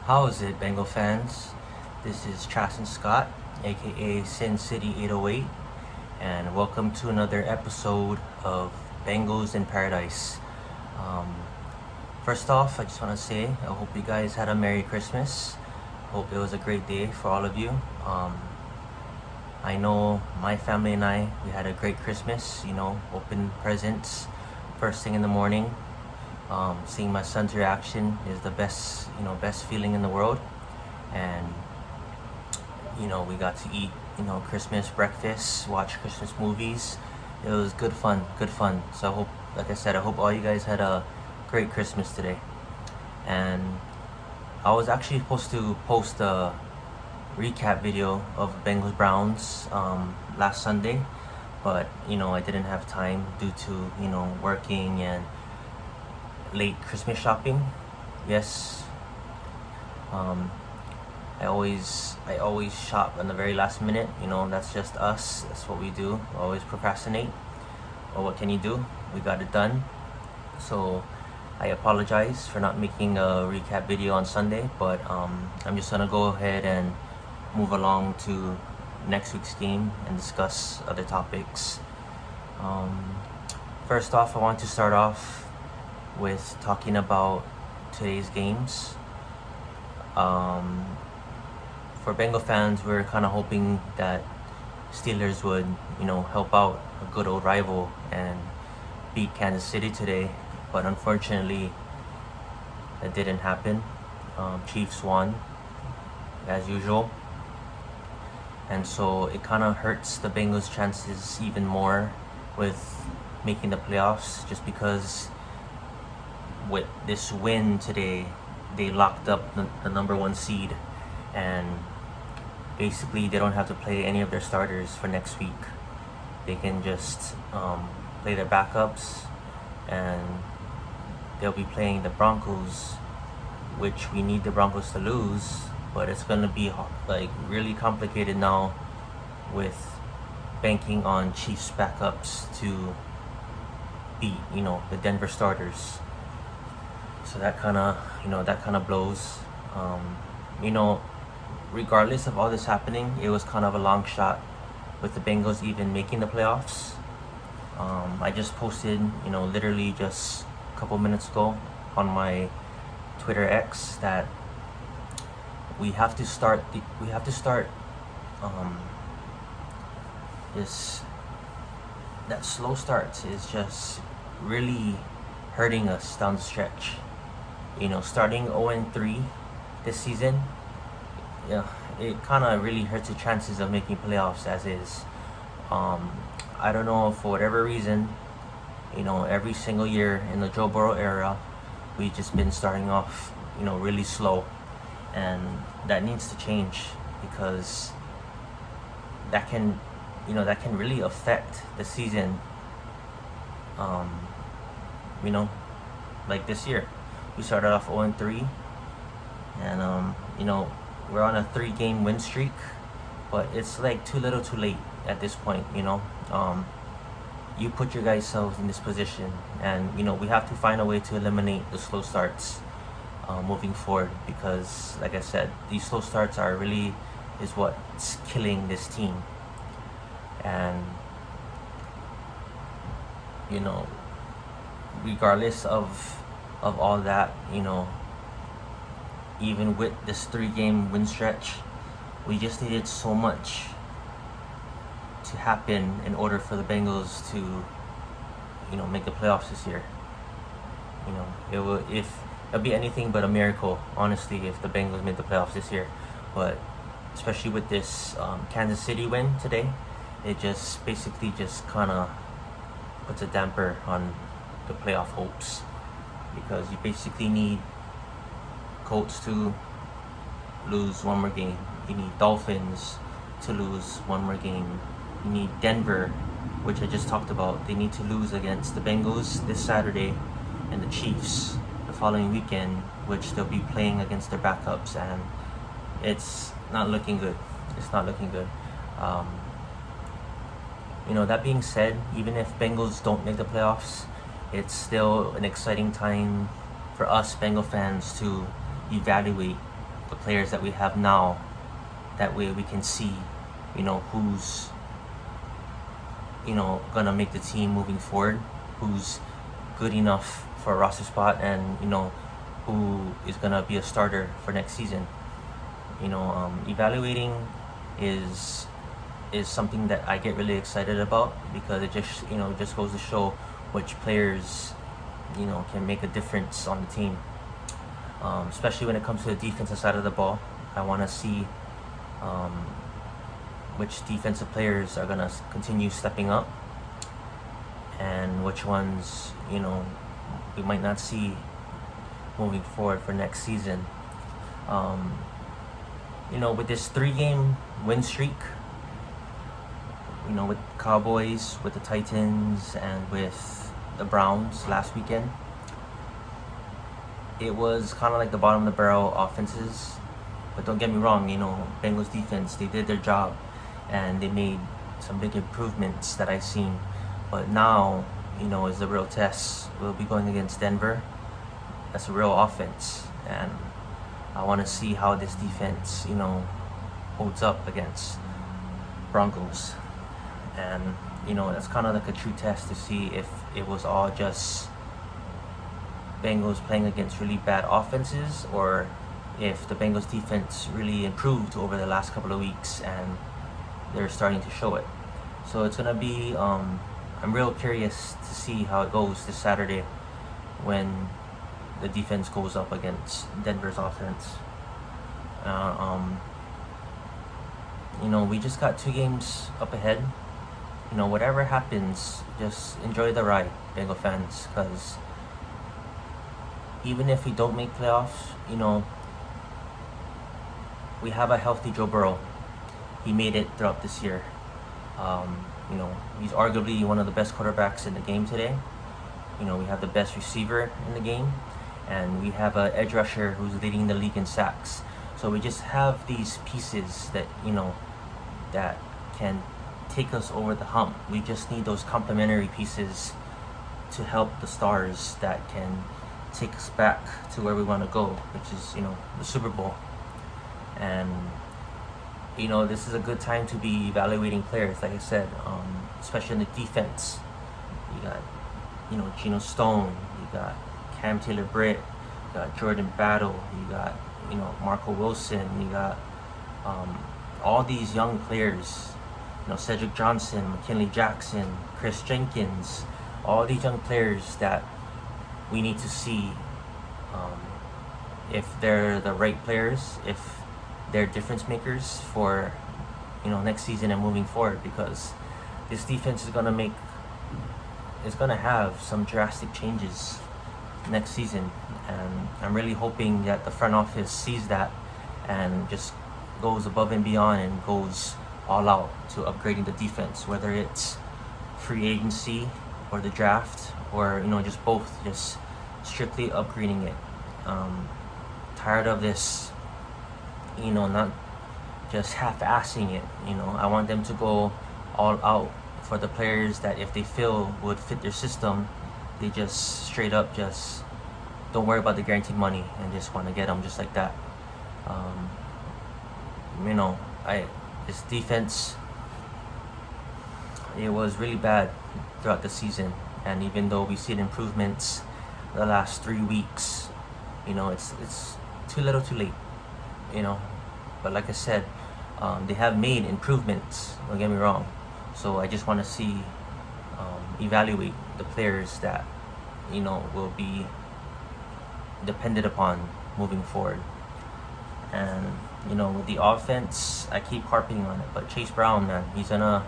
How is it, Bengal fans? This is Chasten Scott, aka Sin City 808, and welcome to another episode of Bengals in Paradise. Um, First off, I just want to say I hope you guys had a Merry Christmas. Hope it was a great day for all of you. I know my family and we had a great Christmas, open presents first thing in the morning. Seeing my son's reaction is the best feeling in the world. And, we got to eat, Christmas breakfast, watch Christmas movies. It was good fun. So I hope, like I said, I hope all you guys had a great Christmas today. And I was actually supposed to post a recap video of Bengals-Browns last Sunday, but, I didn't have time due to, working and late Christmas shopping. Yes. I always shop in the very last minute. That's just us. That's what we do. Always procrastinate. Well, what can you do? We got it done. So I apologize for not making a recap video on Sunday, but I'm just gonna go ahead and move along to next week's game and discuss other topics. First off, I want to start off with talking about today's games. For Bengal fans, we're kind of hoping that Steelers would, help out a good old rival and beat Kansas City today, but unfortunately, that didn't happen. Chiefs won, as usual, and so it kind of hurts the Bengals' chances even more with making the playoffs, just because with this win today, they locked up the number one seed, and basically they don't have to play any of their starters for next week. They can just play their backups, and they'll be playing the Broncos, which we need the Broncos to lose, but it's gonna be really complicated now with banking on Chiefs backups to beat the Denver starters. So that kind of blows. Regardless of all this happening, it was kind of a long shot with the Bengals even making the playoffs. I just posted, literally just a couple minutes ago on my Twitter X that we have to start this. That slow start is just really hurting us down the stretch. Starting 0-3 this season, it kind of really hurts the chances of making playoffs as is. I don't know, for whatever reason, every single year in the Joe Burrow era, we've just been starting off, really slow. And that needs to change, because that can really affect the season. Like this year, we started off 0-3, and we're on a 3-game win streak, but it's like too little too late at this point. You put your guys selves in this position, and we have to find a way to eliminate the slow starts moving forward, because like I said, these slow starts is what's killing this team. And regardless of all that, even with this 3-game win stretch, we just needed so much to happen in order for the Bengals to make the playoffs this year. It'll be anything but a miracle, honestly, if the Bengals made the playoffs this year. But especially with this Kansas City win today, it just basically just kind of puts a damper on the playoff hopes, because you basically need Colts to lose one more game. You need Dolphins to lose one more game. You need Denver, which I just talked about. They need to lose against the Bengals this Saturday, and the Chiefs the following weekend, which they'll be playing against their backups, and it's not looking good. It's not looking good. That being said, even if Bengals don't make the playoffs, it's still an exciting time for us Bengal fans to evaluate the players that we have now. That way we can see, who's, gonna make the team moving forward, who's good enough for a roster spot, and who is gonna be a starter for next season. Evaluating is something that I get really excited about, because it just goes to show which players can make a difference on the team, especially when it comes to the defensive side of the ball. I want to see which defensive players are gonna continue stepping up, and which ones we might not see moving forward for next season. With this 3-game win streak, with Cowboys, with the Titans, and with the Browns last weekend, it was kind of like the bottom of the barrel offenses. But don't get me wrong, Bengals defense, they did their job, and they made some big improvements that I've seen. But now, is the real test. We'll be going against Denver. That's a real offense, and I want to see how this defense, holds up against Broncos. And, that's kind of like a true test to see if it was all just Bengals playing against really bad offenses, or if the Bengals defense really improved over the last couple of weeks and they're starting to show it. So it's going to be, I'm real curious to see how it goes this Saturday when the defense goes up against Denver's offense. We just got 2 games up ahead. Whatever happens, just enjoy the ride, Bengal fans, because even if we don't make playoffs, we have a healthy Joe Burrow. He made it throughout this year. He's arguably one of the best quarterbacks in the game today. We have the best receiver in the game, and we have an edge rusher who's leading the league in sacks. So we just have these pieces that that can take us over the hump. We just need those complementary pieces to help the stars that can take us back to where we want to go, which is the Super Bowl. And this is a good time to be evaluating players, like I said, especially in the defense. You got Geno Stone, you got Cam Taylor-Britt, you got Jordan Battle, you got Marco Wilson, you got all these young players, Cedric Johnson, McKinley Jackson, Chris Jenkins, all these young players that we need to see if they're the right players, if they're difference makers for next season and moving forward, because this defense is gonna have some drastic changes next season, and I'm really hoping that the front office sees that and just goes above and beyond and goes all out to upgrading the defense, whether it's free agency or the draft, or just both, just strictly upgrading it. Tired of this, not just half-assing it. I want them to go all out for the players that if they feel would fit their system, they just straight up just don't worry about the guaranteed money and just want to get them just like that. This defense, it was really bad throughout the season, and even though we see improvements the last 3 weeks, it's too little too late, but like I said, they have made improvements, don't get me wrong. So I just want to see evaluate the players that will be depended upon moving forward. And with the offense, I keep harping on it, but Chase Brown, man, he's a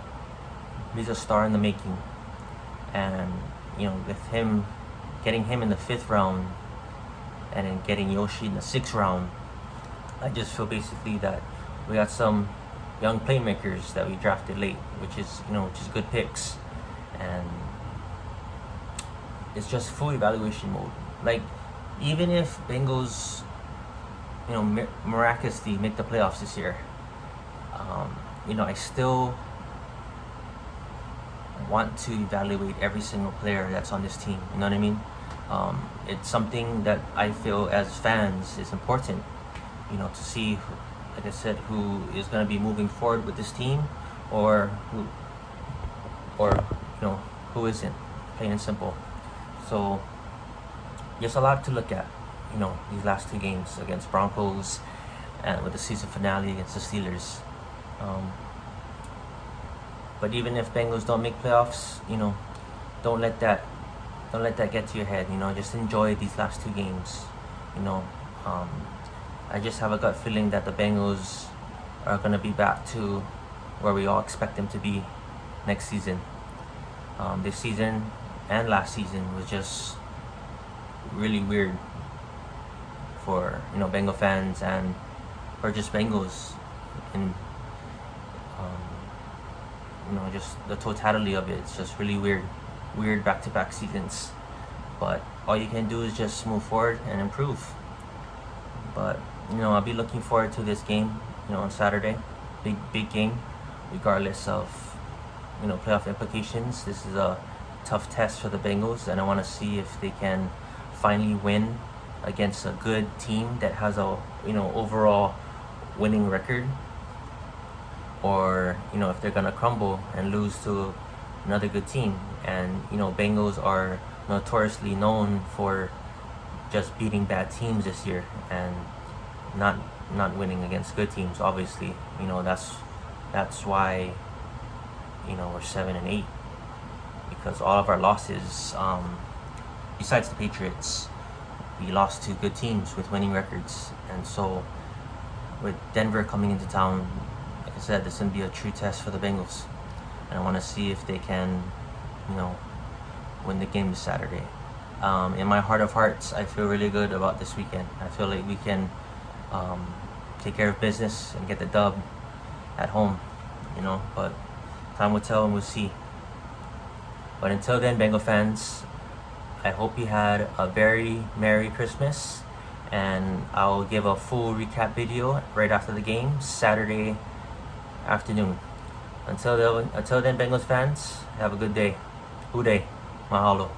star in the making. And with him, getting him in the 5th round and then getting Yoshi in the 6th round, I just feel basically that we got some young playmakers that we drafted late, which is good picks. And it's just full evaluation mode. Like, even if Bengals miraculously make the playoffs this year, I still want to evaluate every single player that's on this team. You know what I mean? It's something that I feel as fans is important. to see, like I said, who is going to be moving forward with this team, or who isn't, plain and simple. So there's a lot to look at, these last two games against Broncos and with the season finale against the Steelers. But even if Bengals don't make playoffs, don't let that get to your head. Just enjoy these last two games. I just have a gut feeling that the Bengals are going to be back to where we all expect them to be next season. This season and last season was just really weird for Bengal fans and or just Bengals, and just the totality of it. It's just really weird back-to-back seasons. But all you can do is just move forward and improve. But I'll be looking forward to this game, on Saturday. Big game, regardless of playoff implications. This is a tough test for the Bengals, and I want to see if they can finally win against a good team that has a overall winning record, or if they're gonna crumble and lose to another good team. And Bengals are notoriously known for just beating bad teams this year and not winning against good teams. Obviously, that's why we're 7-8, because all of our losses, besides the Patriots, we lost to good teams with winning records. And so with Denver coming into town, like I said, this is going to be a true test for the Bengals, and I want to see if they can win the game this Saturday. In my heart of hearts, I feel really good about this weekend. I feel like we can take care of business and get the dub at home, but time will tell and we'll see. But until then, Bengal fans, I hope you had a very Merry Christmas, and I'll give a full recap video right after the game, Saturday afternoon. Until then, Bengals fans, have a good day. Uday. Mahalo.